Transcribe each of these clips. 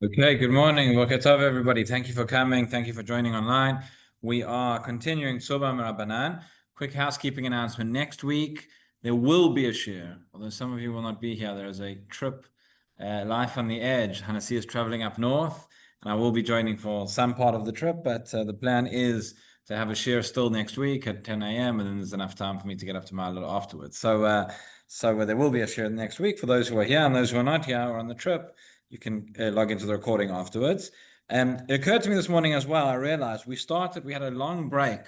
Okay, good morning. Boker tov, everybody. Thank you for coming. Thank you for joining online. We are continuing Tzurba Rabbanan. Quick housekeeping announcement. Next week, there will be a shir, although some of you will not be here. There is a trip, Life on the Edge. Hanasi is traveling up north, and I will be joining for some part of the trip, but the plan is to have a shir still next week at 10 a.m., and then there's enough time for me to get up to Ma'alot afterwards. So there will be a shir next week for those who are here, and those who are not here or on the trip. You can log into the recording afterwards. It occurred to me this morning as well, I realized we had a long break,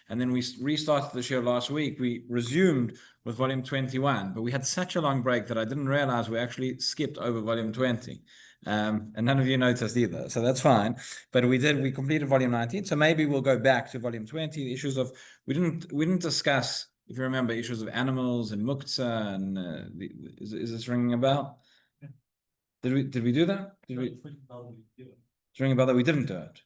and then we restarted the show last week. We resumed with volume 21, but we had such a long break that I didn't realize we actually skipped over volume 20. And none of you noticed either, so that's fine. But we completed volume 19, so maybe we'll go back to volume 20. The issues of, we didn't discuss, if you remember, issues of animals and muktzah, and is this ringing a bell? Did we do that? Ring a bell that we didn't do it.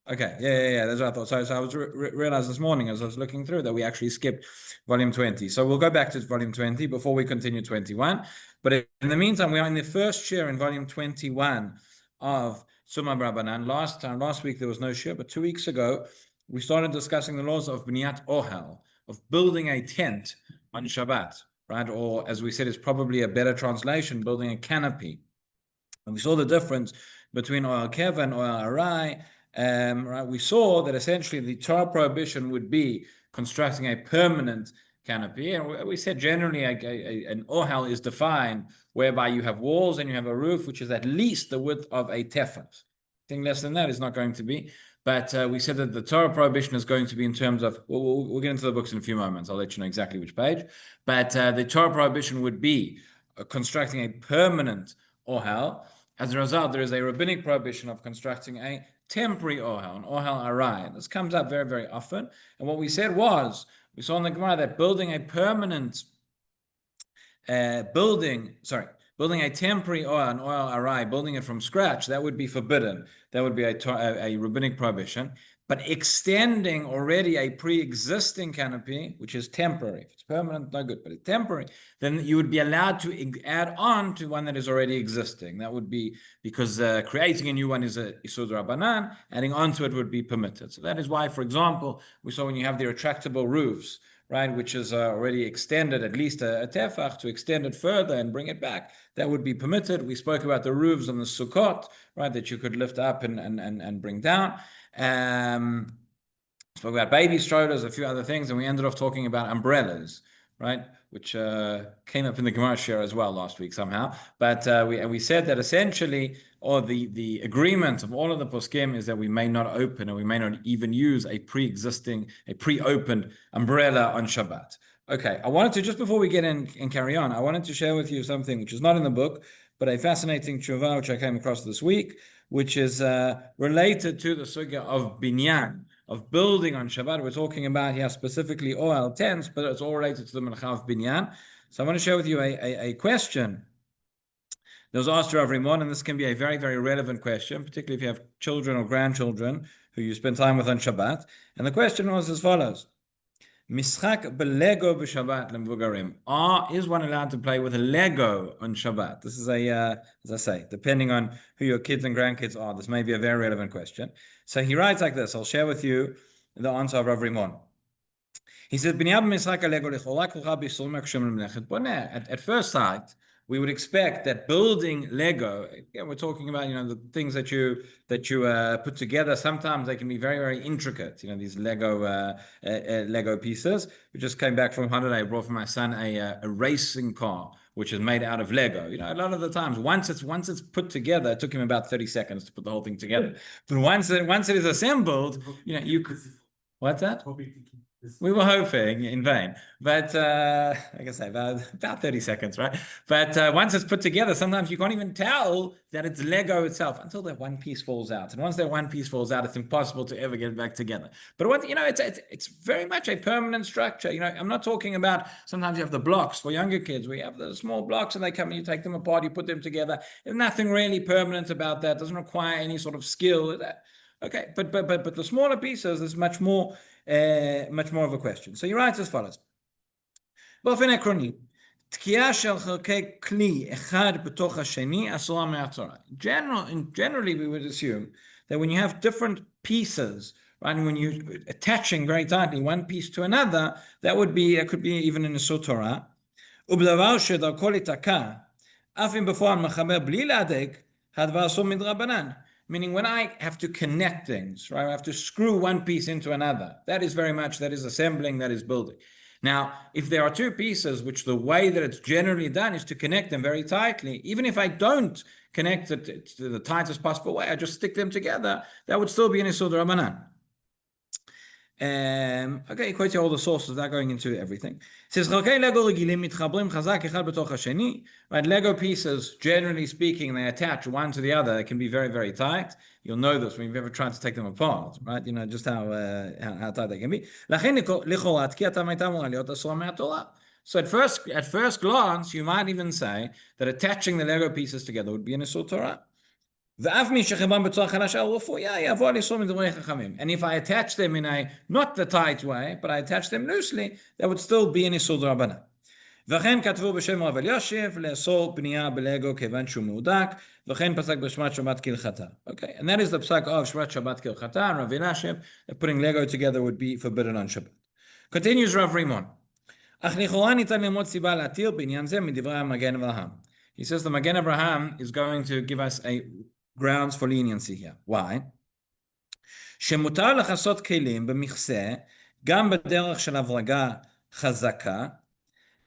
Okay, yeah. That's what I thought. So I was realized this morning as I was looking through that we actually skipped volume 20. So we'll go back to volume 20 before we continue 21. But in the meantime, we are in the first share in volume 21 of Tzurba Rabbanan. Last week there was no share, but 2 weeks ago we started discussing the laws of Bniyat Ohel, of building a tent on Shabbat, right? Or as we said, it's probably a better translation, building a canopy. And we saw the difference between Ohel Keva and Ohel Arai. Right? We saw that essentially the Torah prohibition would be constructing a permanent canopy. And we said generally an Ohel is defined whereby you have walls and you have a roof, which is at least the width of a tefah. Anything less than that is not going to be. But we said that the Torah prohibition is going to be in terms of, we'll get into the books in a few moments. I'll let you know exactly which page. But the Torah prohibition would be constructing a permanent Ohel. As a result, there is a rabbinic prohibition of constructing a temporary Ohel, an Ohel Arai. This comes up very, very often. And what we said was, we saw in the Gemara that building a permanent building a temporary Ohel, an Ohel Arai, building it from scratch, that would be forbidden. That would be a rabbinic prohibition. But extending already a pre-existing canopy, which is temporary, if it's permanent, no good, but it's temporary, then you would be allowed to add on to one that is already existing. That would be because creating a new one is a Isur Rabbanan, adding on to it would be permitted. So that is why, for example, we saw when you have the retractable roofs, right, which is already extended at least a tefach, to extend it further and bring it back, that would be permitted. We spoke about the roofs on the sukkot, right, that you could lift up and bring down. Spoke about baby strollers, a few other things, and we ended off talking about umbrellas, right, which came up in the Gemara share as well last week somehow. But we said that essentially, or the agreement of all of the poskim is that we may not open, or we may not even use a pre-opened umbrella on Shabbat. Okay, I wanted to, just before we get in and carry on, I wanted to share with you something which is not in the book, but a fascinating tshuva which I came across this week, which is related to the sugya of binyan, of building on Shabbat. We're talking about here specifically Ohel tents, but it's all related to the Melcha of binyan. So I want to share with you a question that was asked to Rav Rimon, and this can be a very, very relevant question, particularly if you have children or grandchildren who you spend time with on Shabbat. And the question was as follows. Mischak belego b'Shabbat lemvugarim. Is one allowed to play with a Lego on Shabbat? This is as I say, depending on who your kids and grandkids are, this may be a very relevant question. So he writes like this. I'll share with you the answer of Rav Rimon. He said, at first sight, we would expect that building Lego, again, we're talking about, the things that you put together. Sometimes they can be very, very intricate. These Lego pieces. We just came back from holiday. I brought for my son a racing car, which is made out of Lego. A lot of the times, once it's put together, it took him about 30 seconds to put the whole thing together. But once it is assembled, you could. What's that? We were hoping in vain, but like I say, about 30 seconds, right? But once it's put together, sometimes you can't even tell that it's Lego itself until that one piece falls out. And once that one piece falls out, it's impossible to ever get it back together. But it's very much a permanent structure. I'm not talking about, sometimes you have the blocks for younger kids. We have the small blocks and they come and you take them apart, you put them together. There's nothing really permanent about that. It doesn't require any sort of skill. Okay, but the smaller pieces is much more of a question. So he writes as follows. באופן עקרוני, תקיעה של חלקי כלי אחד בתוך השני אסורה מהתורה. Generally, we would assume that when you have different pieces, right, when you're attaching very tightly one piece to another, that could be even in a Torah. ובדבר שדרכו לתקע, אף אם בפועל מחבר בלי להדק, הדבר אסור מדרבנן. Meaning when I have to connect things, right, I have to screw one piece into another. That is assembling, that is building. Now, if there are two pieces, which the way that it's generally done is to connect them very tightly, even if I don't connect it to the tightest possible way, I just stick them together, that would still be an Isur D'Rabbanan. Okay, quote all the sources without going into everything. It says, right, Lego pieces, generally speaking, they attach one to the other. They can be very, very tight. You'll know this when you've ever tried to take them apart, right? You know just how tight they can be. So at first glance, you might even say that attaching the Lego pieces together would be an Isur Torah. And if I attach them in a not the tight way, but I attach them loosely, that would still be an Isur D'Rabbanan. וכן כתבו בשם רב אלישיב לאסור בנייה בלגו כיוון שהוא מהודק, וכן פסק בשבת שבת כהלכתה. Okay, and that is the psak of Shvat Shabbat כהלכתה, and Rav Elishev, that putting Lego together would be forbidden on Shabbat. Continues Rav Rimon. אך לכאורה ניתן ללמוד סיבה להתיר בעניין זה מדברי המגן אברהם. He says the Magen Abraham is going to give us a grounds for leniency here. Why? שמותר לכסות כלים במכסה, גם בדרך של הברגה חזקה,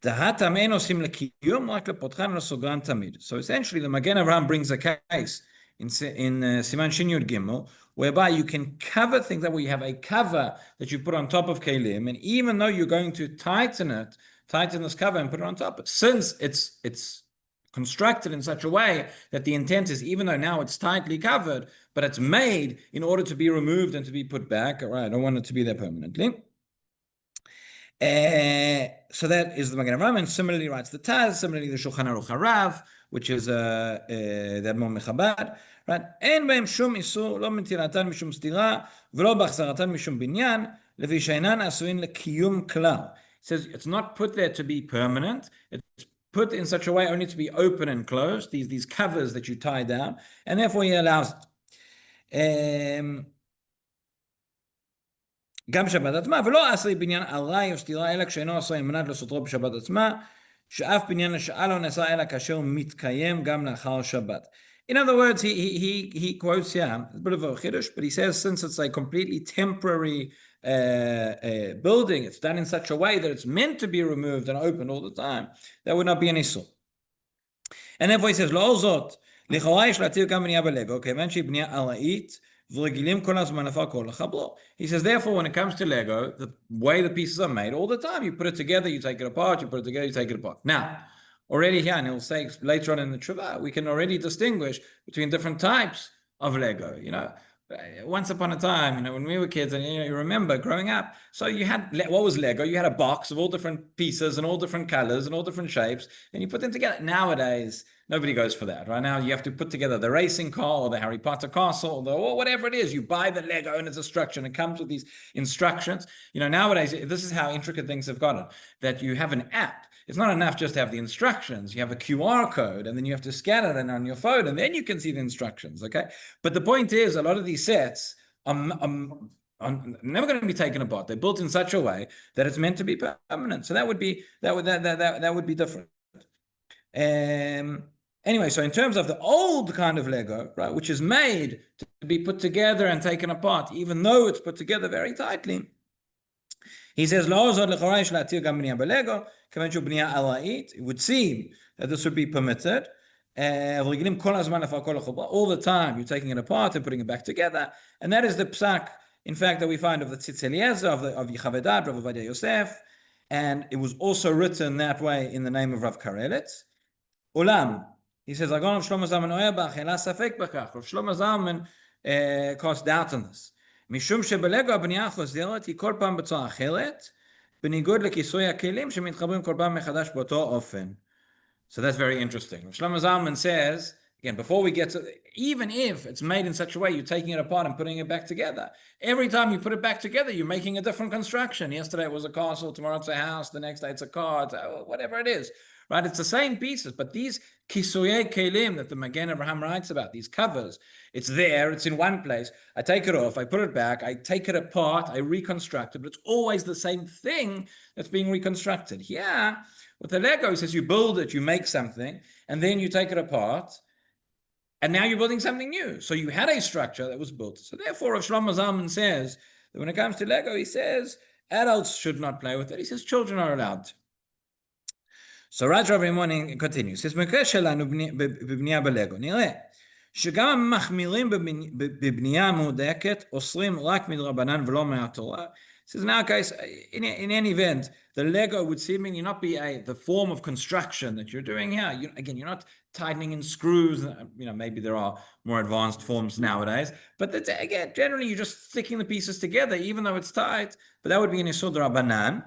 דהתם אין עושים לקיום, רק לפותחן ולסוגרן תמיד. So essentially, the Magen Abraham brings a case in Siman Shin Yud Gimel, whereby you can cover things, that way you have a cover that you put on top of kelim, and even though you're going to tighten this cover and put it on top, since it's constructed in such a way that the intent is, even though now it's tightly covered, but it's made in order to be removed and to be put back. All right, I don't want it to be there permanently. So that is the Magen Avraham, and similarly writes the Taz, similarly the Shulchan Aruch Harav, which is the Admon Mechabad, right? אין בהם שום איסור, לא מנטילתן משום סתירה, ולא בהחזרתן משום בניין, לפי שאינן עשוין לקיום כלל. It says it's not put there to be permanent, it's put in such a way only to be open and closed, these covers that you tie down, and therefore he allows it. גם שבת עצמה, ולא עשוי בניין ארעי או סתירה, אלא כשאינו עשוי על מנת לסותרו בשבת עצמה, שאף בניין השעה לא נעשה אלא כאשר הוא מתקיים גם לאחר שבת. In other words, he quotes here, it's a bit of a chiddush, but he says since it's a completely temporary building, it's done in such a way that it's meant to be removed and opened all the time, that would not be an issur. And therefore he says, לא זאת, לכאורה יש להתיר גם בנייה בלגו, כיוון שהיא בנייה ארעית, he says, therefore, when it comes to Lego, the way the pieces are made, all the time, you put it together, you take it apart, you put it together, you take it apart. Now, already here, and he'll say later on in the Tzurba, we can already distinguish between different types of Lego. You know, once upon a time, when we were kids, and you remember growing up, so you had, what was Lego? You had a box of all different pieces and all different colors and all different shapes, and you put them together. Nowadays, nobody goes for that. Right now, you have to put together the racing car or the Harry Potter castle or whatever it is. You buy the Lego and it's a structure and it comes with these instructions. Nowadays, this is how intricate things have gotten, that you have an app. It's not enough just to have the instructions. You have a QR code and then you have to scan it on your phone and then you can see the instructions, okay? But the point is, a lot of these sets are never going to be taken apart. They're built in such a way that it's meant to be permanent. So that would be different. Anyway, so in terms of the old kind of Lego, right, which is made to be put together and taken apart, even though it's put together very tightly, he says, it would seem that this would be permitted. All the time, you're taking it apart and putting it back together. And that is the psak, in fact, that we find of the Tzitz Eliezer, of Yechavedad, Rav Ovadia Yosef. And it was also written that way in the name of Rav Karelitz. Ulam, he says, Rav Shlomo Zalman casts doubt on this. משום שבלגו הבנייה החוזרת היא כל פעם בצורה אחרת, בניגוד לכיסוי הכלים שמתחברים כל פעם מחדש באותו אופן. So that's very interesting. Shlomo Zalman says, again, before we get to, even if it's made in such a way, you're taking it apart and putting it back together. Every time you put it back together, you're making a different construction. Yesterday it was a castle, tomorrow it's a house, the next day it's a car, whatever it is. right? It's the same pieces, but these kisuye kelim that the Magen Abraham writes about, these covers, it's there, it's in one place. I take it off, I put it back, I take it apart, I reconstruct it, but it's always the same thing that's being reconstructed. Here, with the Lego, it says you build it, you make something, and then you take it apart, and now you're building something new. So you had a structure that was built. So therefore, if Shlomo Zalman says that when it comes to Lego, he says adults should not play with it. He says children are allowed to. So Raj Rabbi Morning continues. He says, במקרה שלנו בבנייה בלגו, נראה שגם המחמירים בבנייה מהודקת אוסרים רק מדרבנן ולא מהתורה. He says, in our case, in any event, the Lego would seemingly not be the form of construction that you're doing here. You're not tightening in screws. Maybe there are more advanced forms nowadays. But again, generally, you're just sticking the pieces together, even though it's tight. But that would be an Yesod Rabbanan.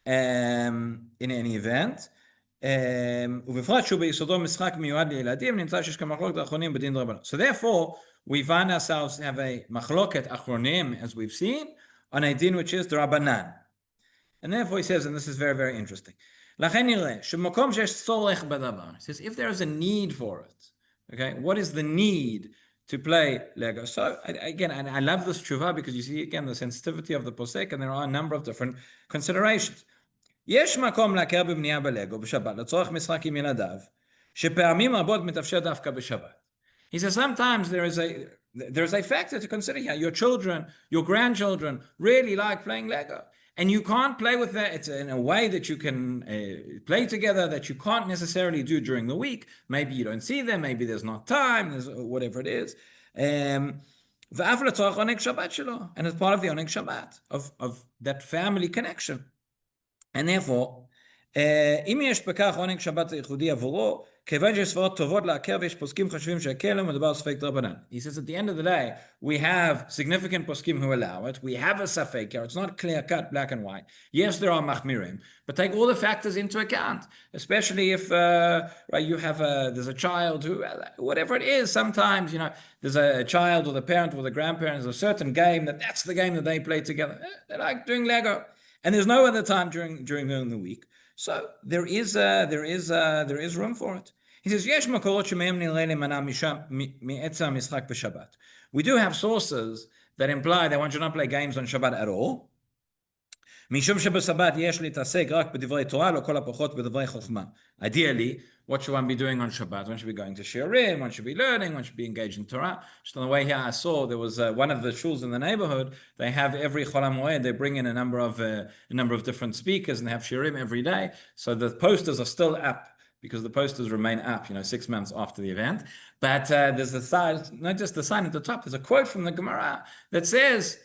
In any event. ובפרט שהוא ביסודו משחק מיועד לילדים, נמצא שיש כמחלוקת אחרונים בדין דרבנן. So therefore, we find ourselves have a machloket achronim, as we've seen, on a din which is drabanan. And therefore he says, and this is very, very interesting, לכן נראה, שמקום שיש צורך בדבר, he says, if there is a need for it, okay, what is the need to play Lego? So again, and I love this tshuva because you see again the sensitivity of the posek, and there are a number of different considerations. יש מקום להכיר בבנייה בלגו בשבת לצורך משחק עם ילדיו, שפעמים רבות מתאפשר דווקא בשבת. He says sometimes there is a factor to consider here. Your children, your grandchildren really like playing Lego, and you can't play with that. It's in a way that you can play together that you can't necessarily do during the week. Maybe you don't see them. Maybe there's not time. There's whatever it is. ואף לצורך עונג שבת שלו, and it's part of the עונג שבת of that family connection. And therefore, אם יש בכך עונג שבת ייחודי עבורו, כיוון שיש סברות טובות להכר ויש פוסקים חשובים שהקלו, מדובר ספק דרבנן. He says at the end of the day, we have significant poskim who allow it. We have a safek here. It's not clear cut, black and white. Yes, there are machmirim, but take all the factors into account, especially if you have there's a child who, whatever it is, sometimes, there's a child or the parent or the grandparent, there's a certain game that's the game that they play together. They like doing Lego. And there's no other time during the week, so there is room for it. He says, "Yesh makorot shemehem nirei lemana mi'etzem mishchak b'Shabbat." We do have sources that imply that one should not play games on Shabbat at all. משום שבשבת יש להתעסק רק בדברי תורה, לא כל הפחות בדברי חוכמה. Ideally, what should one be doing on Shabbat? One should be going to shiurim, one should be learning, one should be engaged in Torah. Just on the way here, I saw there was one of the shuls in the neighborhood. They have every Chol HaMoed, they bring in a number of different speakers, and they have shiurim every day. So the posters are still up, because the posters remain up, 6 months after the event. But there's a sign, not just the sign at the top, there's a quote from the Gemara that says,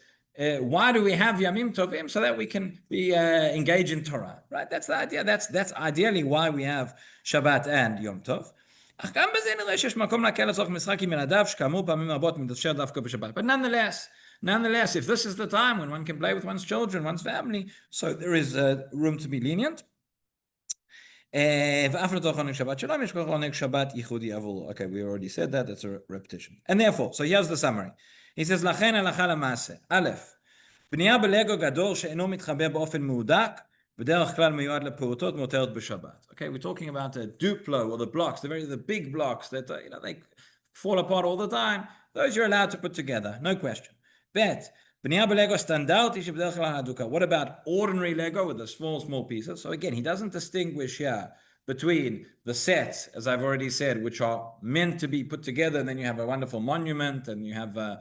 why do we have Yamim Tovim? So that we can be engaged in Torah, right? That's the idea. That's ideally why we have Shabbat and Yom Tov. But nonetheless, if this is the time when one can play with one's children, one's family, so there is room to be lenient. Okay, we already said that. That's a repetition. And therefore, so here's the summary. He says, לכן הלכה למעשה. א', בנייה בלגו גדול שאינו מתחבר באופן מהודק, בדרך כלל מיועד לפעוטות מותרת בשבת. Okay, we're talking about a Duplo, or the blocks, the big blocks that they fall apart all the time. Those you're allowed to put together, no question. ב', בנייה בלגו סטנדרטי שבדרך כלל הדוקה. What about ordinary Lego with the small pieces? So again, he doesn't distinguish here between the sets, as I've already said, which are meant to be put together, and then you have a wonderful monument, and you have a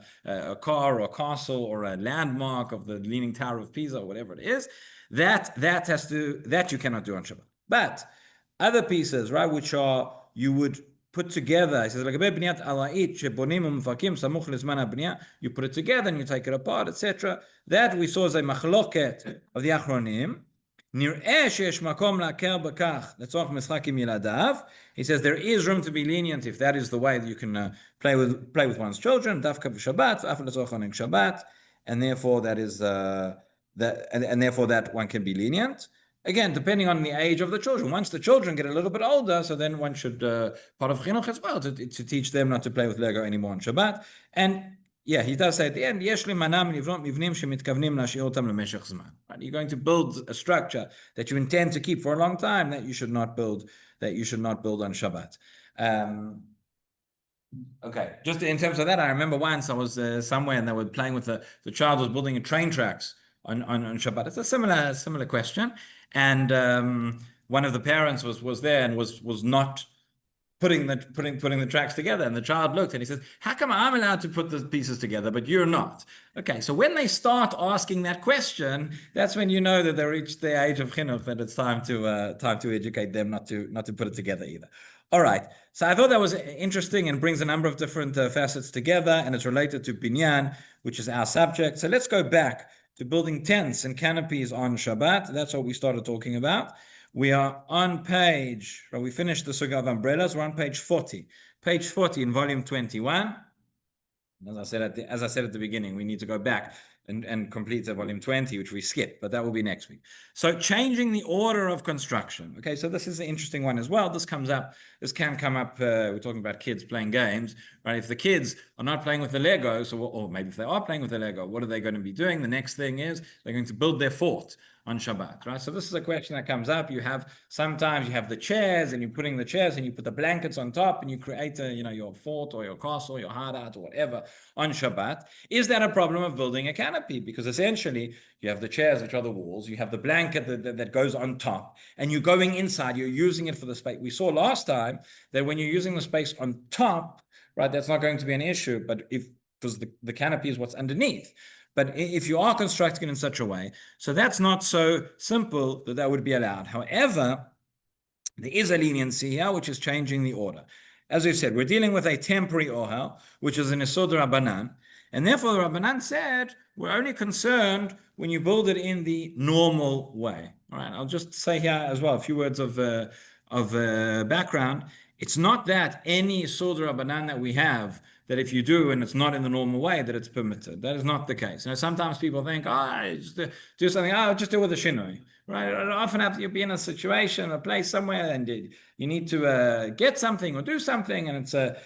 car or a castle or a landmark of the Leaning Tower of Pisa, or whatever it is. That you cannot do on Shabbat. But other pieces, right, which you would put together, he says, you put it together and you take it apart, etc. That we saw as a machloket of the achronim. נראה שיש מקום להכר בכך לצורך משחק עם ילדיו. He says there is room to be lenient if that is the way that you can play with one's children, דווקא בשבת, ואף לצורך עונג שבת, and therefore that is and therefore that one can be lenient. Again, depending on the age of the children. Once the children get a little bit older, so then one should part of chinuch as well to teach them not to play with Lego anymore on Shabbat. And Yeah, he does say at the end, "Yesh li manam livnot mivnim shemitkavnim lashir otam lemeshech zman." Right? You're going to build a structure that you intend to keep for a long time that you should not build. That you should not build on Shabbat. Okay, just in terms of that, I remember once I was somewhere and they were playing with the child was building a train tracks on Shabbat. It's a similar question, and one of the parents was there and was not putting the tracks together, and the child looked and he says, "How come I'm allowed to put the pieces together, but you're not?" Okay, so when they start asking that question, that's when you know that they reached the age of chinuch, that it's time to educate them not to put it together either. All right, so I thought that was interesting and brings a number of different facets together, and it's related to binyan, which is our subject. So let's go back to building tents and canopies on Shabbat. That's what we started talking about. We are on page, we finished the Sugya of umbrellas, we're on page 40. Page 40 in volume 21. As I said at the beginning, we need to go back and complete the volume 20, which we skipped, but that will be next week. So changing the order of construction. Okay, so this is an interesting one as well. This can come up, we're talking about kids playing games, right? If the kids are not playing with the Lego, or maybe if they are playing with the Lego, what are they going to be doing? The next thing is they're going to build their fort on Shabbat, right? So this is a question that comes up. Sometimes you have the chairs and you're putting the chairs and you put the blankets on top and you create your fort or your castle, your hideout or whatever on Shabbat. Is that a problem of building a canopy? Because essentially you have the chairs, which are the walls, you have the blanket that goes on top, and you're going inside, you're using it for the space. We saw last time that when you're using the space on top, right, that's not going to be an issue, but because the canopy is what's underneath. But if you are constructing it in such a way, so that's not so simple that would be allowed. However, there is a leniency here, which is changing the order. As we said, we're dealing with a temporary ohel, which is an Yesod Rabbanan, and therefore the Rabbanan said, we're only concerned when you build it in the normal way. All right, I'll just say here as well a few words of background. It's not that any Yesod Rabbanan that we have, that if you do and it's not in the normal way, that it's permitted. That is not the case. Sometimes people think, just do something, just do it with a shinoi, right? Often you'll be in a situation, a place somewhere, and you need to get something or do something, and it's a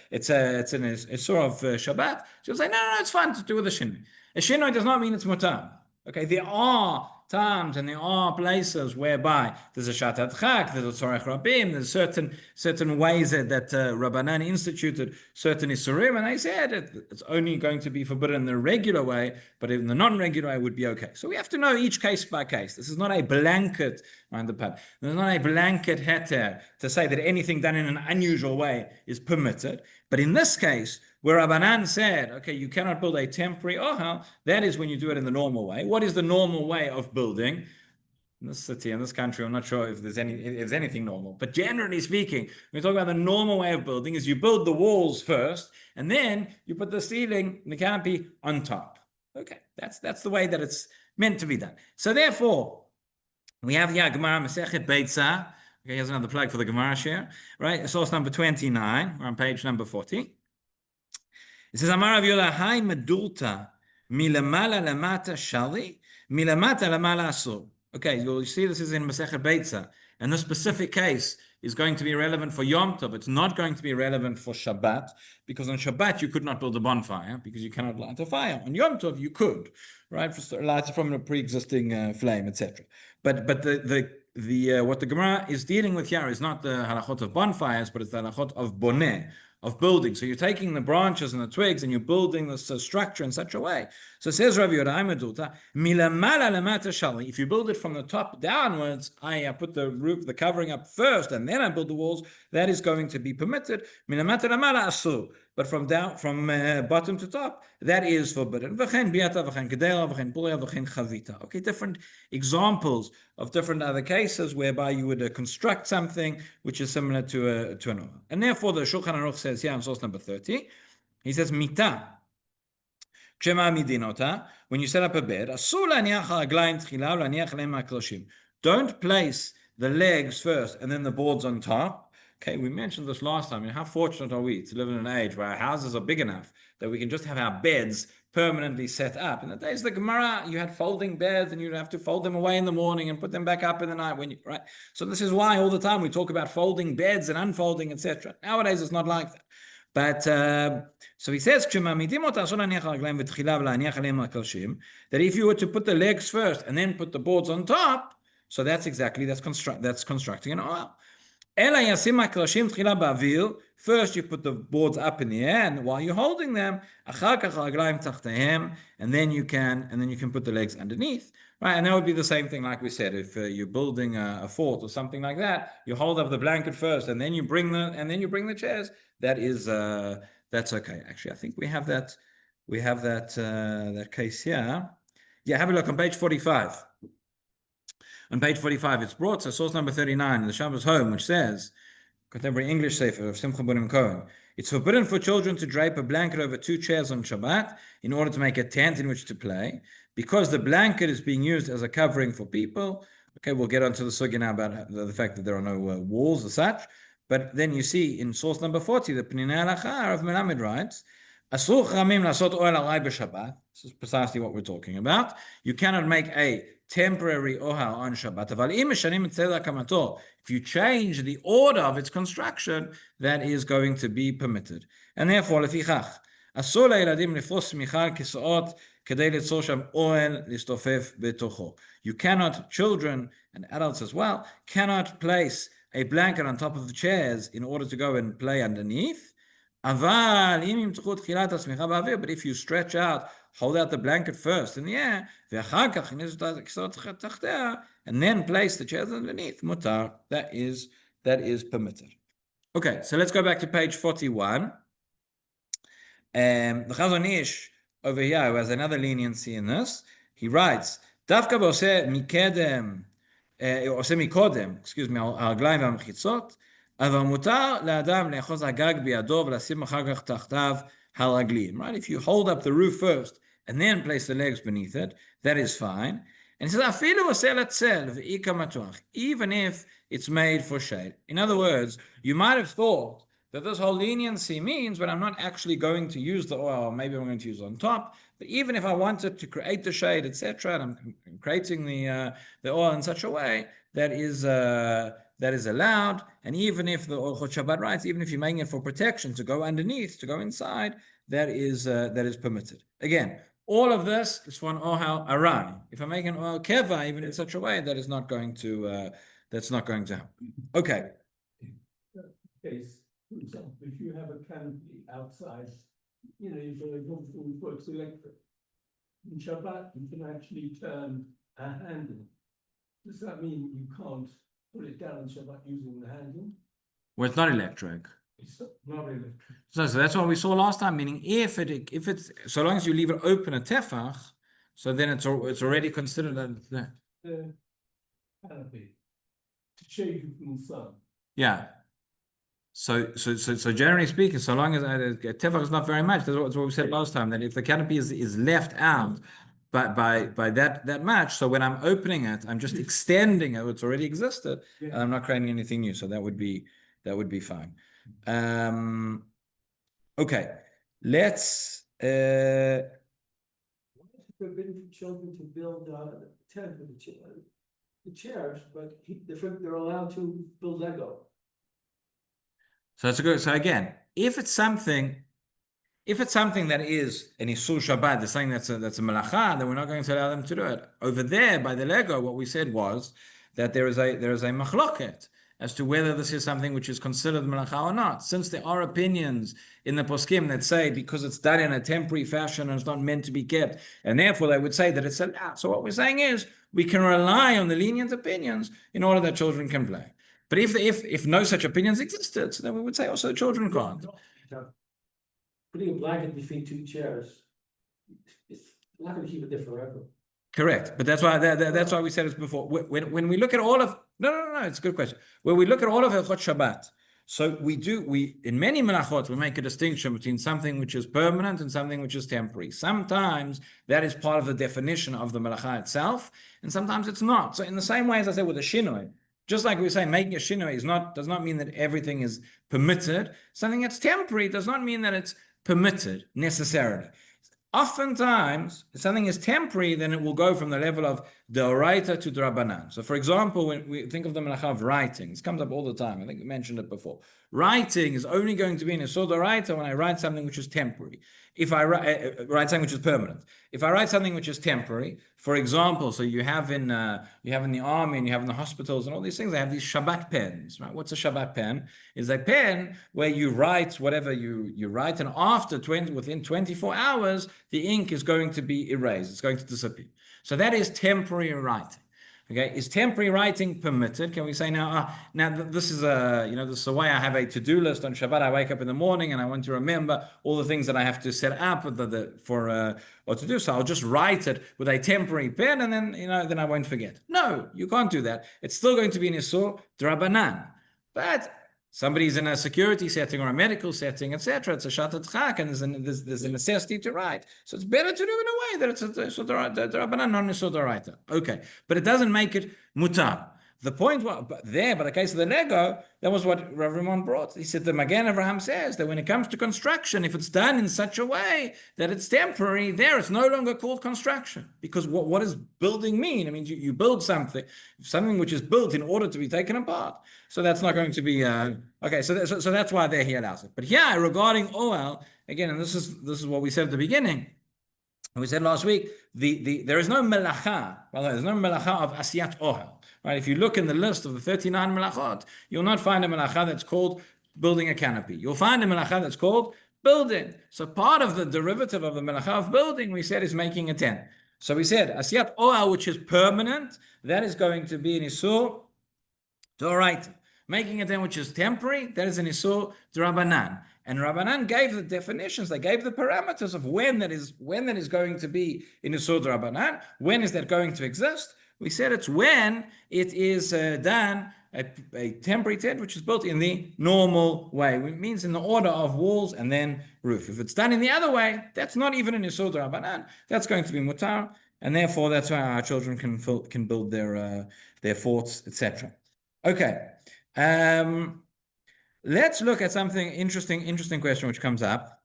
sort of Shabbat. So you'll say, no, it's fine to do with a shinoi. A shinoi does not mean it's mutar. Okay, there are times and there are places whereby there's a shatat chak, there's a tzorech rabim, there's certain ways that Rabbanan instituted certain isurim, and they said it's only going to be forbidden in the regular way, but in the non-regular way it would be okay. So we have to know each case by case. This is not a blanket, there's not a blanket heter to say that anything done in an unusual way is permitted. But in this case, where Rabbanan said, okay, you cannot build a temporary ohel, that is when you do it in the normal way. What is the normal way of building? In this city, in this country, I'm not sure if there's anything normal. But generally speaking, when we talk about the normal way of building, is you build the walls first, and then you put the ceiling, the canopy on top. Okay, that's the way that it's meant to be done. So therefore, we have here Gemara Masechet Beitza. Okay, here's another plug for the Gemara share, right? Source number 29. We're on page number 40. It says, Amar Rav Yola, Hai medulta milamala lamata shali, milamata lamala asur. Okay, you'll see this is in Masechet Beitza, and this specific case is going to be relevant for Yom Tov. It's not going to be relevant for Shabbat, because on Shabbat you could not build a bonfire because you cannot light a fire. On Yom Tov you could, right, light from a pre-existing flame, etc. But what the Gemara is dealing with here is not the halachot of bonfires, but it's the halachot of boneh, of building. So you're taking the branches and the twigs and you're building this structure in such a way. So it says Rav Yoda, milamala lamata shali. If you build it from the top downwards, I put the roof, the covering up first, and then I build the walls, that is going to be permitted. Milamata lamala asur. But from bottom to top, that is forbidden. Okay, different examples of different other cases whereby you would construct something which is similar to an ohel. And therefore, the Shulchan Aruch says here on source number 30, he says, Mita. When you set up a bed, don't place the legs first and then the boards on top. Okay, we mentioned this last time. How fortunate are we to live in an age where our houses are big enough that we can just have our beds permanently set up. In the days of the Gemara, you had folding beds and you'd have to fold them away in the morning and put them back up in the night right? So this is why all the time we talk about folding beds and unfolding, etc. Nowadays, it's not like that. But so he says that if you were to put the legs first and then put the boards on top, so that's constructing an oil. First you put the boards up in the air, and while you're holding them, and then you can put the legs underneath. Right, and that would be the same thing like we said. If you're building a fort or something like that, you hold up the blanket first, and then you bring the chairs. That's okay. Actually, I think we have that case here. Yeah, have a look on page 45. On page 45, it's brought to source number 39 in the Shabbos Home, which says, contemporary English sefer of Simcha Bunim Cohen, it's forbidden for children to drape a blanket over two chairs on Shabbat in order to make a tent in which to play, because the blanket is being used as a covering for people. Okay, we'll get onto the sugya now about the fact that there are no walls as such. But then you see in source number 40, the Pninei Halacha of Melamed writes, Asur Chamim lasot oel alai b'Shabbat. This is precisely what we're talking about. You cannot make a temporary ohel on Shabbat. If you change the order of its construction, that is going to be permitted. And therefore, לפיכך, אסור לילדים לפרוס מיכל כיסאות כדי ליצור שם אוהל להסתופף בתוכו. You cannot, children and adults as well, cannot place a blanket on top of the chairs in order to go and play underneath. But if you stretch out, hold out the blanket first in the air, and then place the chairs underneath, mutar, that is permitted. Okay, so let's go back to page 41. The Chazon Ish over here, who has another leniency in this, he writes, דווקא בעושה מקודם, הרגליים והמחיצות, אבל מותר לאדם לאחוז הגג בידו ולשים אחר כך תחתיו הרגלים. Right? If you hold up the roof first and then place the legs beneath it, that is fine. And he says, אפילו עושה לצל ואיכא מתוח, even if it's made for shade. In other words, you might have thought that this whole leniency means when I'm not actually going to use the oil, maybe I'm going to use it on top, but even if I wanted to create the shade, etc., and I'm creating the oil in such a way that is allowed, and even if the Orchot Shabbat writes, even if you're making it for protection to go underneath, to go inside, that is permitted. Again, all of this is for an ohel arai. If I'm making an ohel keva, even in such a way, that is not going to happen. Okay. Case, for example, if you have a canopy outside, you're going to go through works electric. In Shabbat, you can actually turn a handle. Does that mean you can't put it down in Shabbat using the handle? Well, it's not electric. It's not electric. So that's what we saw last time. Meaning, if it's so long as you leave it open a tefach, so then it's already considered that. The canopy to shade you from the sun. Yeah. So generally speaking, so long as tefach is not very much, that's what we said last time. That if the canopy is left out by that much, so when I'm opening it, I'm just extending it. It's already existed, and I'm not creating anything new. So that would be fine. Okay, let's. Why is it forbidden for children to build a tent with the chairs, but they're allowed to build Lego? So that's good. So again, if it's something that is an Isur Shabbat, there's something that's a melacha, then we're not going to allow them to do it. Over there by the Lego, what we said was that there is a machloket as to whether this is something which is considered melacha or not. Since there are opinions in the poskim that say because it's done in a temporary fashion and it's not meant to be kept, and therefore they would say that it's allowed. So what we're saying is we can rely on the lenient opinions in order that children can play. But if no such opinions existed, so then we would say also children can't. Putting a blanket between two chairs, it's not going to keep it there forever. Correct, but that's why we said it before. When we look at all of no, it's a good question. When we look at all of Hilchot Shabbat, so we in many melachot we make a distinction between something which is permanent and something which is temporary. Sometimes that is part of the definition of the melacha itself, and sometimes it's not. So in the same way as I said with the shinoi, just like we were saying, making a shinoi does not mean that everything is permitted. Something that's temporary does not mean that it's permitted necessarily. Oftentimes, if something is temporary, then it will go from the level of deoraita to drabanan. So, for example, when we think of the melacha of writing, this comes up all the time. I think we mentioned it before. Writing is only going to be in a deoraita when I write something which is temporary. If I write something which is permanent, if I write something which is temporary, for example, so you have in the army and you have in the hospitals and all these things, they have these Shabbat pens, right? What's a Shabbat pen? Is a pen where you write whatever you write, and within 24 hours, the ink is going to be erased. It's going to disappear. So that is temporary writing. Okay, is temporary writing permitted? Can we say now? This is this is the way I have a to-do list on Shabbat. I wake up in the morning and I want to remember all the things that I have to set up for what to do. So I'll just write it with a temporary pen, and then I won't forget. No, you can't do that. It's still going to be an isur drabanan, but somebody's in a security setting or a medical setting, etc. It's a shatat chak, and there's a necessity to write. So it's better to do in a way that it's a drabanan, not a sodoraita. Okay, but it doesn't make it mutar. The point was, by the case of the Lego, that was what Rav Rimon brought. He said the Magen Avraham says that when it comes to construction, if it's done in such a way that it's temporary, it's no longer called construction. Because what does building mean? I mean, you build something which is built in order to be taken apart. So that's not going to be okay. So that's why there he allows it. But here regarding Oel, again, and this is what we said at the beginning. We said last week, there is no melacha. Well, there's no melacha of asiyat ohel. Right? If you look in the list of the 39 melachot, you'll not find a melacha that's called building a canopy. You'll find a melacha that's called building. So part of the derivative of the melacha of building, we said, is making a tent. So we said asiyat ohel, which is permanent, that is going to be an isur d'oraita. Making a tent which is temporary, that is an isur d'rabanan. And Rabbanan gave the definitions, they gave the parameters of when that is going to be in isur d'rabanan. When is that going to exist? We said it's when it is done, a temporary tent which is built in the normal way. It means in the order of walls and then roof. If it's done in the other way, that's not even an isur d'rabanan. That's going to be mutar, and therefore that's why our children can build their forts, etc. Okay. Let's look at something interesting question which comes up,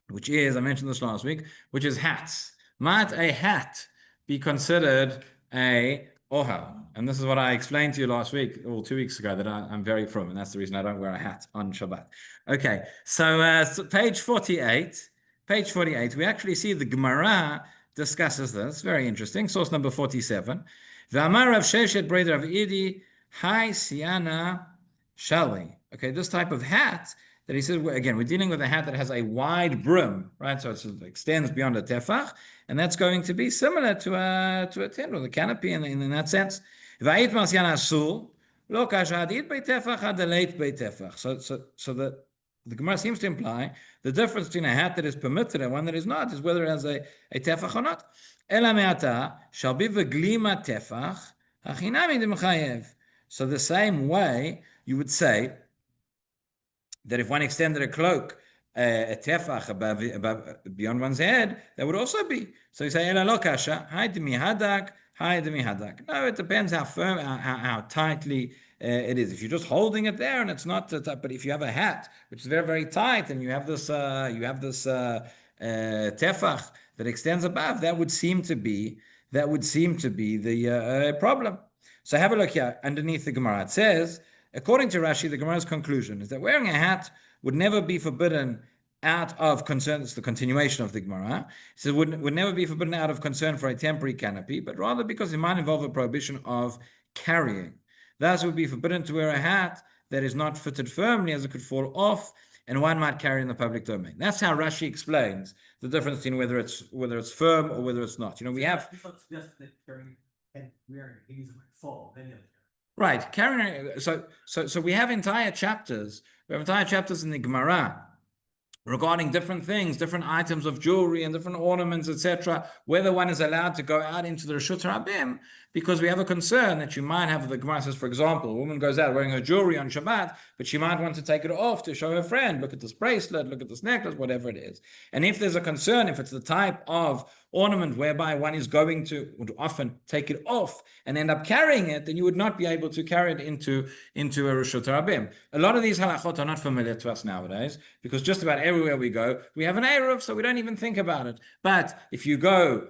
which is, I mentioned this last week, which is hats. Might a hat be considered a ohel? And this is what I explained to you last week, or 2 weeks ago, that I'm very from, and that's the reason I don't wear a hat on Shabbat. Okay, so page 48, we actually see the Gemara discusses this. Very interesting. Source number 47. V'amar Rav Sheshet Breder Rav Idi, Hai Siana Shali. Okay, this type of hat that he says, again, we're dealing with a hat that has a wide brim, right? So it extends beyond a tefach, and that's going to be similar to a tent or the canopy in that sense. So the Gemara seems to imply the difference between a hat that is permitted and one that is not is whether it has a tefach or not. So the same way you would say that if one extended a cloak, a tefach above beyond one's head, that would also be. So you say, Ela lo kasha, hai demi hadak. No, it depends how firm, how tightly it is. If you're just holding it there and it's not, but if you have a hat which is very, very tight and you have this tefach that extends above, that would seem to be the problem. So have a look here underneath the Gemara. It says, according to Rashi, the Gemara's conclusion is that wearing a hat would never be forbidden out of concern. It's the continuation of the Gemara. It says would never be forbidden out of concern for a temporary canopy, but rather because it might involve a prohibition of carrying. Thus, it would be forbidden to wear a hat that is not fitted firmly, as it could fall off, and one might carry in the public domain. That's how Rashi explains the difference between whether it's firm or whether it's not. We have. And wearing these might fall. Right, carrying. So we have entire chapters. We have entire chapters in the Gemara regarding different things, different items of jewelry and different ornaments, etc. Whether one is allowed to go out into the Reshut Rabim, because we have a concern that you might have. The Gemara says, for example, a woman goes out wearing her jewelry on Shabbat, but she might want to take it off to show her friend. Look at this bracelet. Look at this necklace. Whatever it is. And if there's a concern, if it's the type of ornament whereby one is going to often take it off and end up carrying it, then you would not be able to carry it into a Reshut Rabim. A lot of these halachot are not familiar to us nowadays, because just about everywhere we go, we have an Eruv, so we don't even think about it. But if you go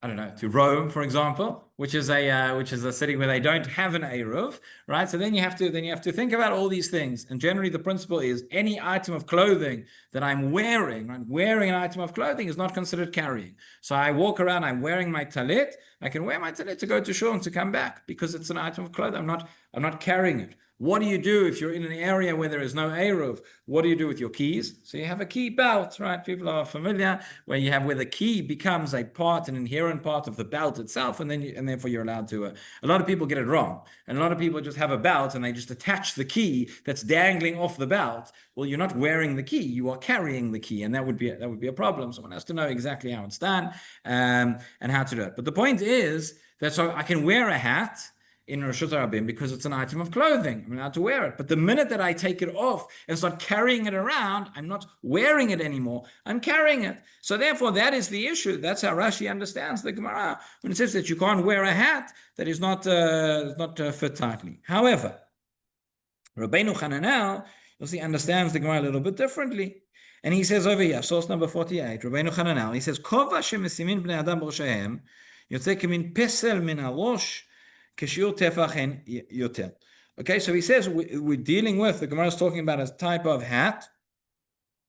I don't know, to Rome, for example, which is a city where they don't have an Eruv, right? So then you have to think about all these things. And generally, the principle is any item of clothing that I'm wearing, right? Wearing an item of clothing is not considered carrying. So I walk around, I'm wearing my talit. I can wear my talit to go to shul and to come back because it's an item of clothing. I'm not carrying it. What do you do if you're in an area where there is no Eruv? What do you do with your keys? So you have a key belt, right? People are familiar where the key becomes an inherent part of the belt itself, and therefore you're allowed to. A lot of people get it wrong, and a lot of people just have a belt and they just attach the key that's dangling off the belt. Well, you're not wearing the key; you are carrying the key, and that would be a problem. Someone has to know exactly how it's done and how to do it. But the point is that so I can wear a hat in Reshut Rabim because it's an item of clothing. I'm allowed to wear it. But the minute that I take it off and start carrying it around, I'm not wearing it anymore. I'm carrying it. So therefore, that is the issue. That's how Rashi understands the Gemara when it says that you can't wear a hat that is not fit tightly. However, Rabbeinu Hananel, you'll see, understands the Gemara a little bit differently. And he says over here, source number 48, Rabbeinu Hananel, he says, Kova shemesimin bnei adam b'roshehem, yotzei kemin pesel min harosh, okay, so he says we're dealing with, the Gemara is talking about a type of hat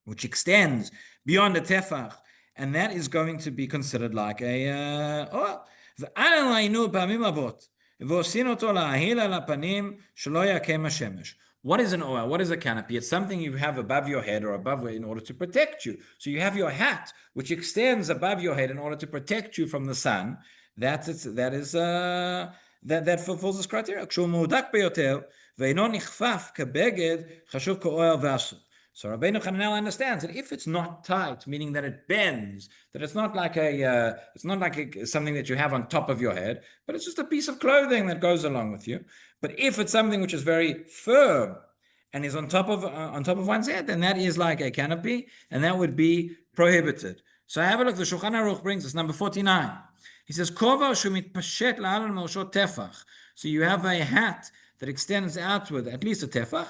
which extends beyond the tefach, and that is going to be considered like a oil. What is an oil? What is a canopy? It's something you have above your head or above in order to protect you. So you have your hat, which extends above your head in order to protect you from the sun. That fulfills this criteria. So Rabbeinu Hananel understands that if it's not tight, meaning that it bends, that it's not like something that you have on top of your head, but it's just a piece of clothing that goes along with you. But if it's something which is very firm and is on top of one's head, then that is like a canopy, and that would be prohibited. So have a look. The Shulchan Aruch brings us number 49. He says, tefach. So you have a hat that extends outward, at least a tefach.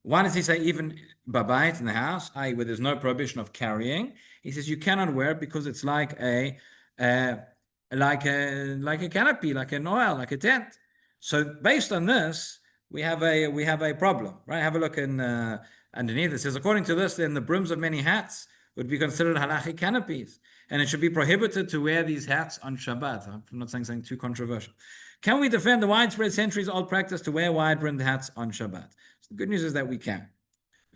Why does he say even babayit in the house, i.e. where there's no prohibition of carrying? He says you cannot wear it because it's like a canopy, like an oil, like a tent. So based on this, we have a problem, right? Have a look in underneath. It says, according to this, then the brims of many hats would be considered halachic canopies, and it should be prohibited to wear these hats on Shabbat. I'm not saying something too controversial. Can we defend the widespread centuries-old practice to wear wide-brimmed hats on Shabbat? So the good news is that we can.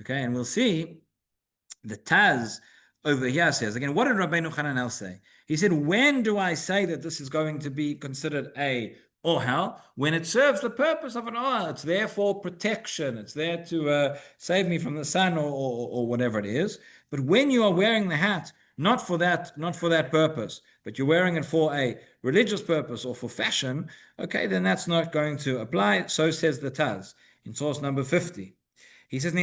Okay, and we'll see the Taz over here says, again, what did Rabbeinu Hananel say? He said, when do I say that this is going to be considered a ohel? When it serves the purpose of an ohel. It's there for protection. It's there to save me from the sun or whatever it is. But when you are wearing the hat, not for that purpose, but you're wearing it for a religious purpose or for fashion, okay, then that's not going to apply. So says the Taz in source number 50. He says,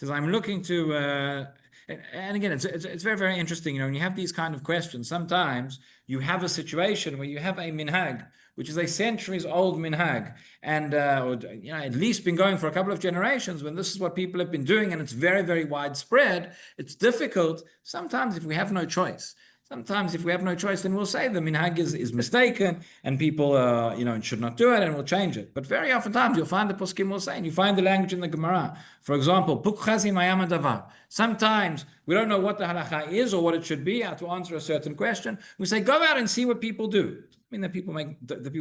I'm looking to, and again, it's very, very interesting. When you have these kind of questions, sometimes you have a situation where you have a minhag, which is a centuries-old minhag, and at least been going for a couple of generations, when this is what people have been doing, and it's very, very widespread. It's difficult sometimes if we have no choice. Sometimes if we have no choice, then we'll say the minhag is mistaken, and people should not do it, and we'll change it. But very often times you'll find the poskim will say, and you find the language in the Gemara. For example, sometimes we don't know what the halacha is or what it should be to answer a certain question. We say, go out and see what people do. I mean that people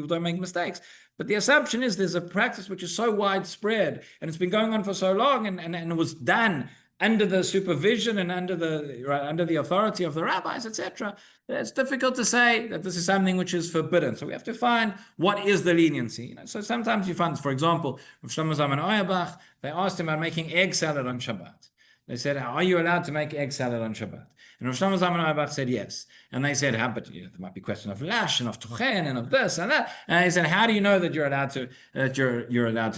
don't make mistakes, but the assumption is there's a practice which is so widespread and it's been going on for so long, and it was done under the supervision and under the authority of the rabbis, etc. It's difficult to say that this is something which is forbidden. So we have to find what is the leniency. So sometimes you find, for example, Rav Shlomo Zalman Auerbach, they asked him about making egg salad on Shabbat. They said, are you allowed to make egg salad on Shabbat? And Rav Shlomo Zalman Auerbach said yes. And they said, but there might be a question of lash and of tuchen and of this and that. And he said, how do you know that you're allowed to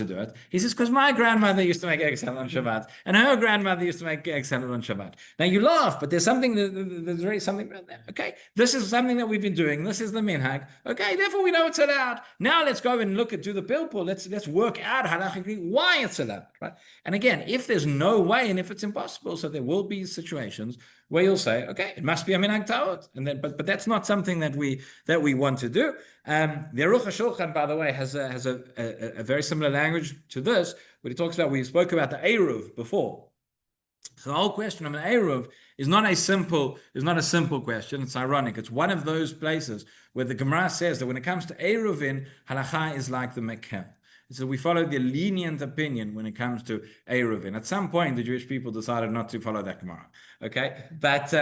do it? He says, because my grandmother used to make egg salad on Shabbat, and her grandmother used to make egg salad on Shabbat. Now you laugh, but there's really something there. Okay, this is something that we've been doing. This is the minhag. Okay, therefore we know it's allowed. Now let's go and do the pilpul. Let's work out halachically why it's allowed. Right? And again, if there's no way and if it's impossible, possible. So there will be situations where you'll say, okay, it must be a minhag ta'ot, and then, but that's not something that we want to do. The Aruch HaShulchan, by the way, has a very similar language to this, where he talks about, we spoke about the Eruv before. So the whole question of an Eruv is not a simple question. It's ironic. It's one of those places where the Gemara says that when it comes to Eruvin, halacha is like the Mekkel. So we follow the lenient opinion when it comes to Eruvin. At some point, the Jewish people decided not to follow that Gemara. Okay, but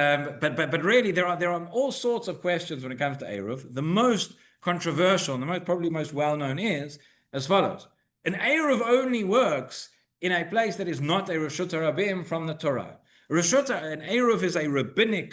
really, there are all sorts of questions when it comes to Eruv. The most controversial and the probably most well known is as follows: an Eruv only works in a place that is not a Reshut Rabim from the Torah. An Eruv is a rabbinic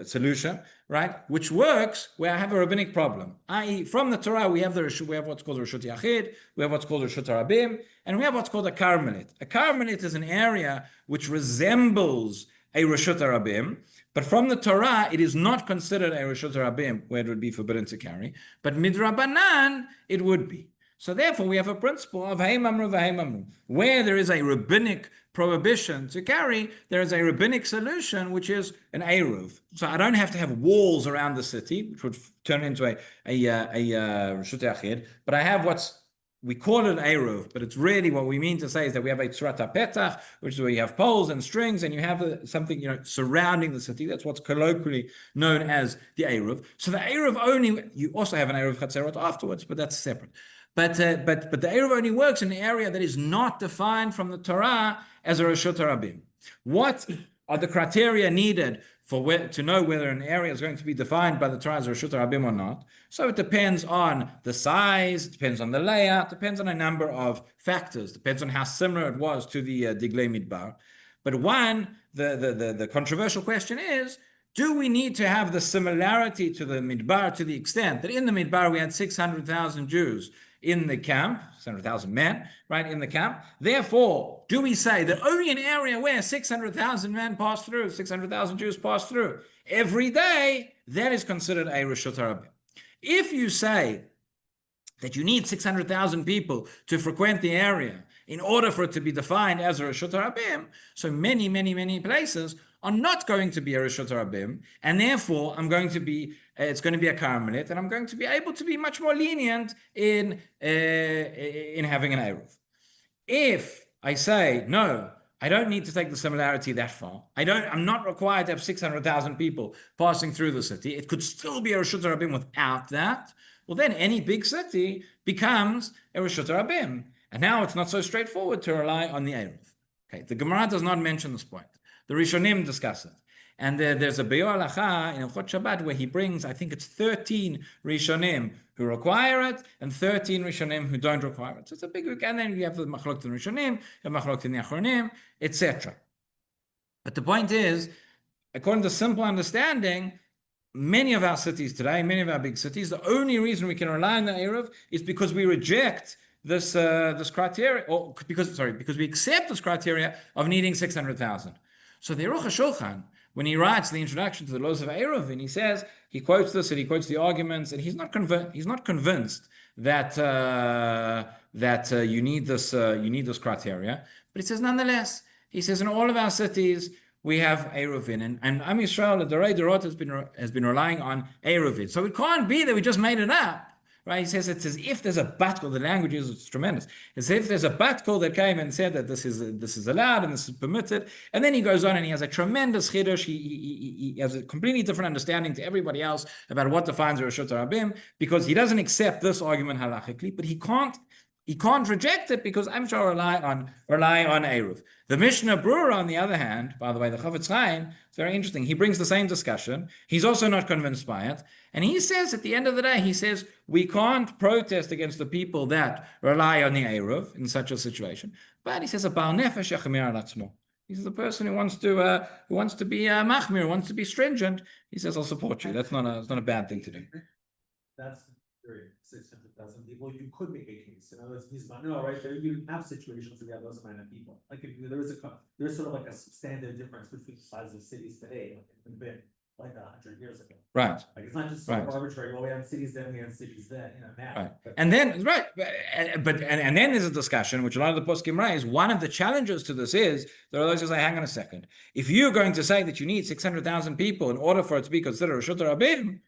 solution, right? Which works where I have a rabbinic problem. I.e., from the Torah, we have what's called Reshut Yachid, we have what's called Reshut Rabim, and we have what's called a Carmelit. A Carmelit is an area which resembles a Reshut Rabim, but from the Torah, it is not considered a Reshut Rabim, where it would be forbidden to carry, but Midrabanan, it would be. So therefore, we have a principle of Hey Mamru v'Hei Mamru. Where there is a rabbinic prohibition to carry, there is a rabbinic solution, which is an Eruv. So I don't have to have walls around the city, which would turn into a Reshut Yachid, but I have we call it an Eruv, but it's really what we mean to say is that we have a Tzurata Petach, which is where you have poles and strings, and you have something surrounding the city. That's what's colloquially known as the Eruv. So the Eruv only, you also have an Eruv Chatzerot afterwards, but that's separate. But the Eruv only works in an area that is not defined from the Torah as a Reshut Rabim. What are the criteria needed to know whether an area is going to be defined by the Torah as a Reshut Rabim or not? So it depends on the size, it depends on the layout, depends on a number of factors, depends on how similar it was to the Diglei Midbar. But the controversial question is, do we need to have the similarity to the Midbar to the extent that in the Midbar we had 600,000 Jews in the camp, 600,000 men, right, in the camp? Therefore, do we say that only an area where 600,000 men pass through, 600,000 Jews pass through every day, that is considered a Reshut Rabim? If you say that you need 600,000 people to frequent the area in order for it to be defined as a Reshut Rabim, so many places are not going to be a Reshut Rabim, and therefore it's going to be a Carmelit, and I'm going to be able to be much more lenient in having an Eruv. If I say, no, I don't need to take the similarity that far, I'm not required to have 600,000 people passing through the city, it could still be a Reshut Rabim without that, well then any big city becomes a Reshut Rabim. And now it's not so straightforward to rely on the Eruv. Okay, the Gemara does not mention this point. The Rishonim discuss it. And there's a Be'or Halacha in Hilchot Shabbat where he brings, I think it's 13 Rishonim who require it and 13 Rishonim who don't require it. So it's a big week. And then you have the Machlokes in Rishonim, you have Machlokes in the Achronim, etc. But the point is, according to simple understanding, many of our cities today, many of our big cities, the only reason we can rely on the Eruv is because we reject this criteria, or because we accept this criteria of needing 600,000. So the Aruch HaShulchan, when he writes the introduction to the laws of Eruvin, he quotes this and he quotes the arguments, and he's not convinced that you need this criteria. But he says nonetheless, he says in all of our cities we have Eruvin, and Am Yisrael, the Dorei Dorot has been relying on Eruvin. So it can't be that we just made it up. Right? He says it's as if there's a battle. The language is tremendous. It's as if there's a battle that came and said that this is allowed and this is permitted. And then he goes on and he has a tremendous chiddush. He has a completely different understanding to everybody else about what defines a Reshut Rabim, because he doesn't accept this argument halachically, but he can't reject it because I'm sure rely on Eruv. The Mishnah Brura, on the other hand, by the way, the Chavetz Chaim, it's very interesting. He brings the same discussion. He's also not convinced by it. And he says, at the end of the day, he says, we can't protest against the people that rely on the Eruv in such a situation. But he says, a Baal Nefesh Yachmir al Atzmo. He says, the person who wants to be machmir, wants to be stringent, he says, I'll support you. It's not a bad thing to do. That's 600,000 people. You could make a case. No, right there. You have situations where you have those amount of people. Like if there's sort of like a standard difference between the size of cities today. Like like 100 years ago. Right. Like, it's not just sort of Right. arbitrary, well, we had cities then, we had cities then, now. Right. But- And then, right, and then there's a discussion, which a lot of the poskim raise. One of the challenges to this is, there are those who say, hang on a second, if you're going to say that you need 600,000 people in order for it to be considered a Reshut Rabim,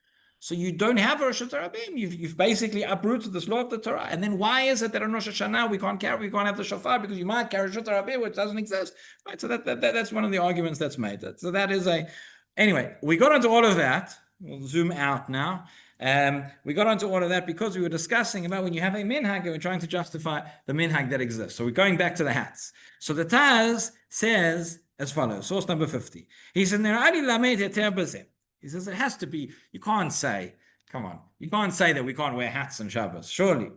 so you don't have a Reshut Rabim. You've basically uprooted this law of the Torah. And then why is it that on Rosh Hashanah we can't have the shofar because you might carry Reshut Rabim, which doesn't exist, right? So that's one of the arguments that's made. So that is anyway. We got into all of that. We'll zoom out now. We got onto all of that because we were discussing about when you have a minhag and we're trying to justify the minhag that exists. So we're going back to the hats. So the Taz says as follows, source number 50. He says, he says it has to be, you can't say, come on, you can't say that we can't wear hats on Shabbos, surely.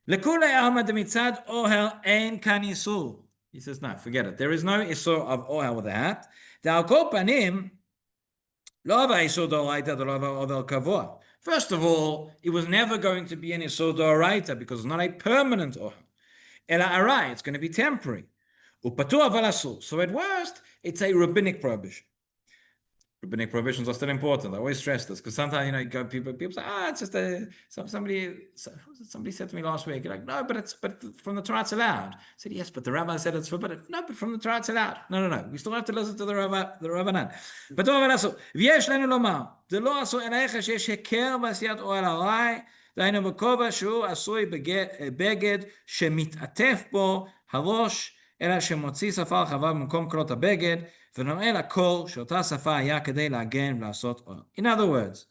He says, no, forget it. There is no isur of ohel with a hat. First of all, it was never going to be an isur d'oraita because it's not a permanent ohel. Ela arai, it's going to be temporary. So at worst, it's a rabbinic prohibition. Rabbinic prohibitions are still important. I always stress this because sometimes people say, it's just somebody said to me last week, like, no, but from the Torah it's allowed. I said, yes, but the rabbi said it's forbidden. No, but from the Torah it's allowed. No. We still have to listen to the rabbanan. But v'yesh lenu lomar, delo asu eleicha sheyesh heker b'asiyat oel harai, daynu b'kova shu asui beged shemit'atef bo harosh, אלא שמוציא שפה רחבה במקום קולות הבגד, ונראה לכל שאותה שפה היה כדי להגן ולעשות אוהל. In other words,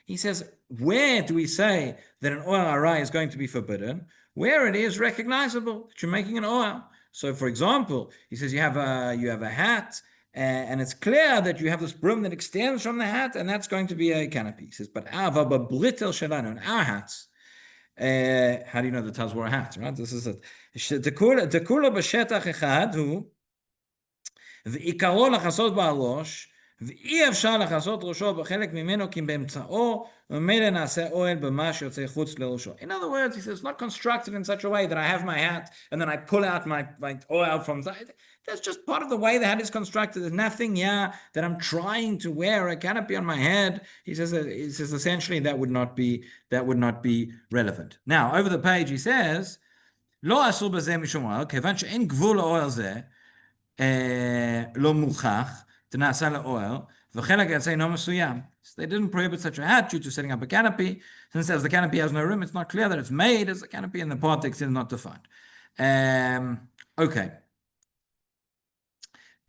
he says, where do we say that an oil arai is going to be forbidden? Where it is recognizable that you're making an oil. So, for example, he says you have a hat, and it's clear that you have this brim that extends from the hat, and that's going to be a canopy. He says, but britel shelanu, in our hats, how do you know the Taz wore a hat, right? This is it. דכולו בשטח אחד הוא, ועיקרו לחסות בראש, ואי אפשר לחסות ראשו בחלק ממנו, כי באמצעו, וממילא נעשה אוהל במה שיוצא חוץ לראשו. In other words, he says, it's not constructed in such a way that I have my hat, and then I pull out my oil from side. That's just part of the way the hat is constructed. There's nothing here that I'm trying to wear a canopy on my head. He says essentially that would not be relevant. Now, over the page he says, לא אסור בזה משום אוהל, כיוון שאין גבול לאוהל זה, לא מוכח, תנעשה לאוהל, וחלק יצא אינו מסוים. So they didn't prohibit such a hat due to setting up a canopy. Since as the canopy has no room, it's not clear that it's made as a canopy, and the context is not defined. Okay.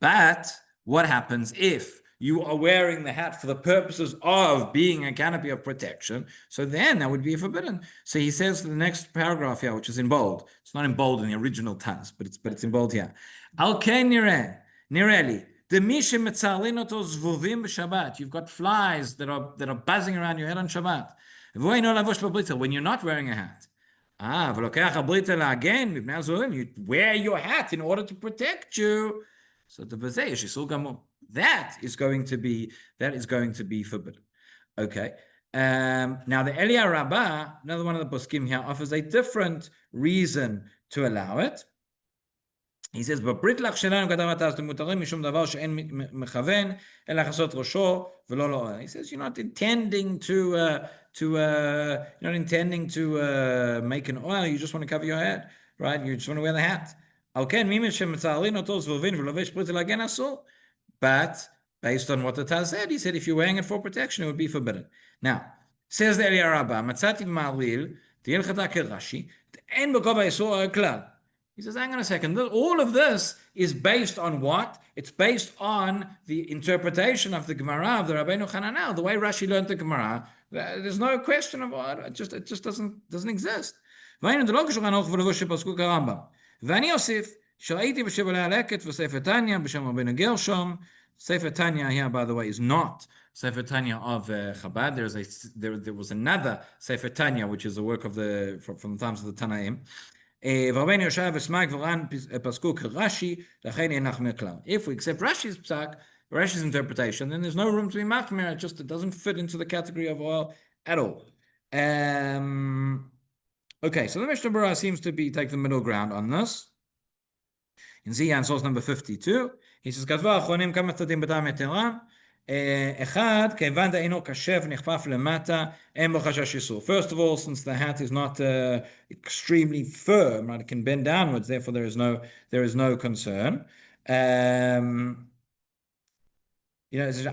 But what happens if you are wearing the hat for the purposes of being a canopy of protection? So then that would be forbidden. So he says the next paragraph here, which is in bold. It's not in bold in the original Taz, but it's in bold here. Al ken nireli. You've got flies that are buzzing around your head on Shabbat. When you're not wearing a hat. You wear your hat in order to protect you. So that is going to be forbidden. Okay. Now the Eliyahu Rabbah, another one of the poskim here, offers a different reason to allow it. He says, "B'brit lach shelanu katav ataz mutarim mishum davar she'en mechaven ela chasot rosho v'lo lo." He says, you're not intending to make an oil. You just want to cover your head, right? You just want to wear the hat. But based on what the Taz said, he said if you're wearing it for protection, it would be forbidden. Now, says the Eliyahu Rabbah, "Matzati ma'alil t'yelchata kerashi t'en b'kova yisur klal." He says, hang on a second, all of this is based on what? It's based on the interpretation of the Gemara of the Rabbeinu Hananel, the way Rashi learned the Gemara. There's no question about it. It just doesn't exist. ואני אוסיף, שראיתי בשבלי הלקט וספר תניא בשם רבינו גרשום. Sefer Tanya here, by the way, is not Sefer Tanya of Chabad. There was another Sefer Tanya, which is a work of from the times of the Tanaim. ורבינו יושב וסמק ורן פסקו כרש"י, לכן אין נחמיר כלל. If we accept Rashi's psak, Rashi's interpretation, then there's no room to be machmir. It doesn't fit into the category of oil at all. Okay, so the Mishnah Berurah seems to take the middle ground on this. In Ziyan, source number 52, he says, "Katva achronim kama tzadim b'tam etera, אחד, כיוון דאינו קשה ונכפף למטה, אין בו חשש איסור. First of all, since the hat is not extremely firm, right, it can bend downwards, therefore there is no concern. I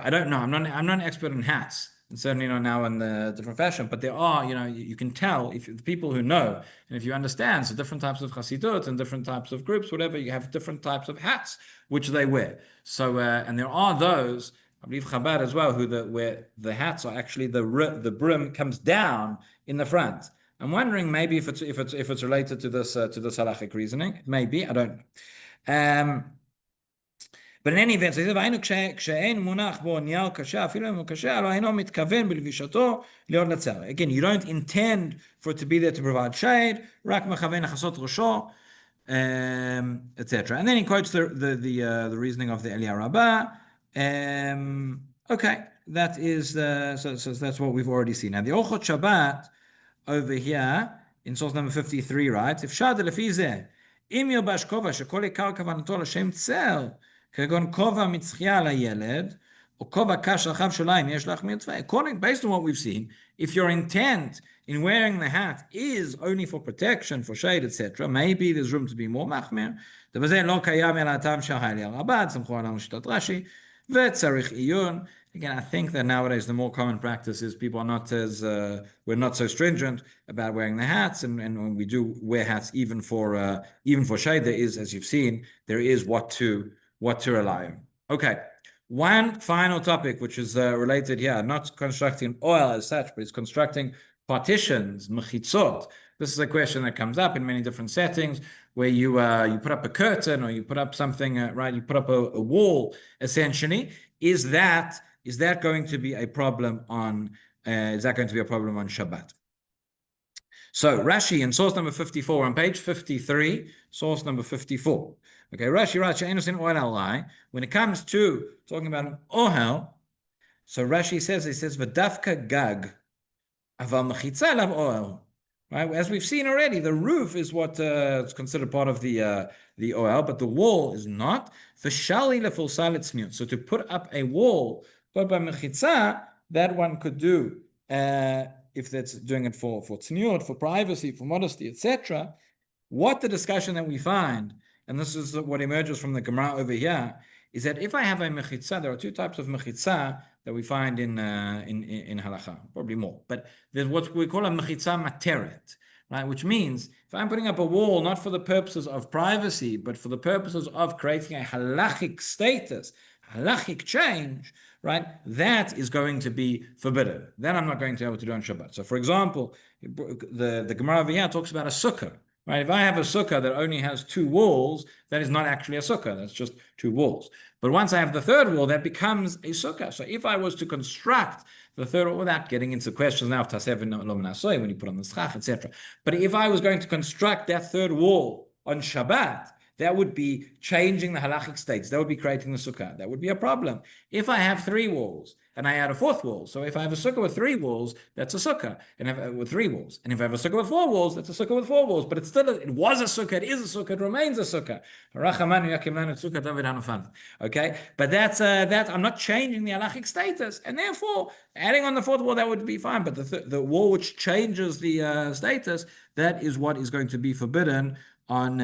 don't know. I'm not an expert in hats, and certainly not now in the different fashion. But there are, you can tell if the people who know and if you understand. So different types of chassidut and different types of groups, whatever, you have different types of hats which they wear. So and there are those, I believe Chabad as well, where the hats are actually the brim comes down in the front. I'm wondering maybe if it's related to this halachic reasoning. Maybe I don't know. But in any event, so again, you don't intend for it to be there to provide shade, etc. And then he quotes the reasoning of the Eliyahu Rabbah. Okay, that is so that's what we've already seen. Now the Ochot Shabbat over here in source number 53 writes, if Shad Lefizeh, Im Yobash Kova Shekol Ikar Kavanatol Hashem Tzel, כגון כובע מצחייה לילד, או כובע קש רחב שוליים, יש לך מצווה. Based on what we've seen, if your intent in wearing the hat is only for protection, for shade, etc., maybe there's room to be more מחמיר. ובזה לא קיים אלא הטעם שהאלי הרב"ד, סמכו עלינו שיטת רש"י, וצריך עיון. Again, I think that nowadays the more common practice is people are not as, we're not so stringent about wearing the hats, and when we do wear hats even for shade, there is, as you've seen, there is what to rely on. Okay, one final topic which is related here, not constructing oil as such, but it's constructing partitions, mechitzot. This is a question that comes up in many different settings where you put up a curtain or you put up something, right? You put up a wall, essentially. Is that going to be a problem on Shabbat? So Rashi in source number 54 on page 53, source number 54. Okay, Rashi writes, when it comes to talking about an ohel, so Rashi says, v'dafka gag, aval mechitza lav ohel. Right, as we've seen already, the roof is what is considered part of the ohel, but the wall is not. V'shali lefulsal tzniut. So to put up a wall, but by mechitza, that one could do if that's doing it for tzniut, for privacy, for modesty, etc. What the discussion that we find, and this is what emerges from the Gemara over here, is that if I have a mechitza, there are two types of mechitza that we find in halacha, probably more. But there's what we call a mechitza materet, right? Which means if I'm putting up a wall not for the purposes of privacy, but for the purposes of creating a halachic status, halachic change, right? That is going to be forbidden. That I'm not going to be able to do on Shabbat. So, for example, the Gemara over here talks about a sukkah. Right? If I have a sukkah that only has two walls, that is not actually a sukkah. That's just two walls. But once I have the third wall, that becomes a sukkah. So if I was to construct the third wall, without getting into questions now of tasevin lo when you put on the schach, etc. But if I was going to construct that third wall on Shabbat, that would be changing the halachic states. That would be creating the sukkah. That would be a problem. If I have three walls and I add a fourth wall, so if I have a sukkah with three walls, that's a sukkah, and with three walls. And if I have a sukkah with four walls, that's a sukkah with four walls. But it's still, it was a sukkah, it is a sukkah, it remains a sukkah. Okay, but that's I'm not changing the halachic status, and therefore adding on the fourth wall that would be fine. But the wall which changes the status, that is what is going to be forbidden on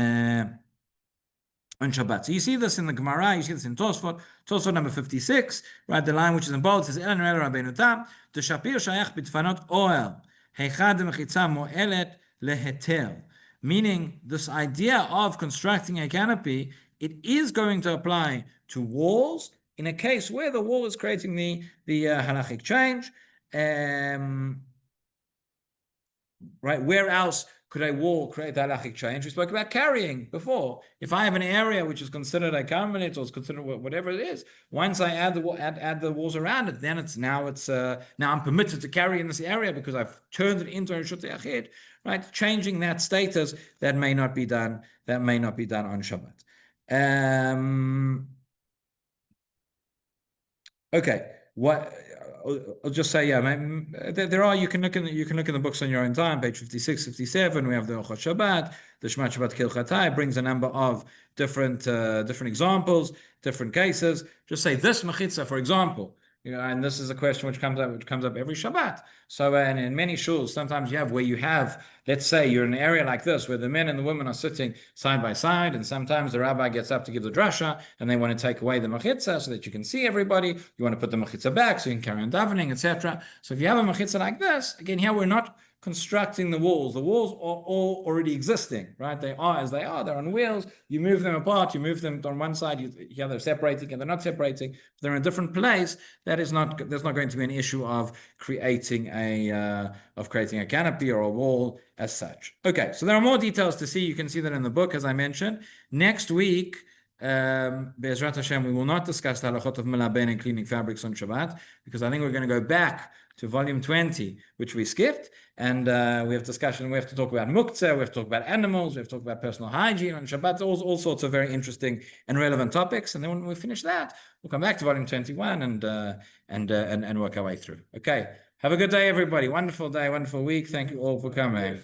Shabbat. So you see this in the Gemara, you see this in Tosfot number 56, right? The line which is in bold says, "Elan Rabbeinu Tam, Shapir shayach bitfanot oel, heichad mechitza mo'elet leheter." Meaning, this idea of constructing a canopy, it is going to apply to walls in a case where the wall is creating the halachic change. Right? Where else could a wall create the halachic change? We spoke about carrying before. If I have an area which is considered a carmelit or is considered whatever it is, once I add the walls around it, then now I'm permitted to carry in this area because I've turned it into a reshut yachid, right? Changing that status, that may not be done. That may not be done on Shabbat. Okay. What? I'll just say, there are, you can look in the books on your own time, page 56, 57, we have the Ochot Shabbat, the Shema Shabbat Kilchatai, brings a number of different examples, different cases. Just say this mechitza, for example, And this is a question which comes up every Shabbat. So, and in many shuls, sometimes you have where you have, let's say you're in an area like this where the men and the women are sitting side by side, and sometimes the rabbi gets up to give the drasha and they want to take away the mechitza so that you can see everybody. You want to put the mechitza back so you can carry on davening, etc. So if you have a mechitza like this, again, here we're not constructing the walls. The walls are all already existing, right? They are as they are. They're on wheels. You move them apart. You move them on one side. You they're separating and they're not separating. If they're in a different place, there's not going to be an issue of creating a canopy or a wall as such. Okay, so there are more details to see. You can see that in the book, as I mentioned. Next week, Be'ezrat Hashem, we will not discuss the halachot of melaben and cleaning fabrics on Shabbat, because I think we're going to go back to volume 20, which we skipped, and we have discussion. We have to talk about muktzah, we have to talk about animals, we have to talk about personal hygiene on Shabbat, all sorts of very interesting and relevant topics. And then when we finish that, we'll come back to volume 21 and work our way through. Okay, have a good day, everybody. Wonderful day, wonderful week. Thank you all for coming.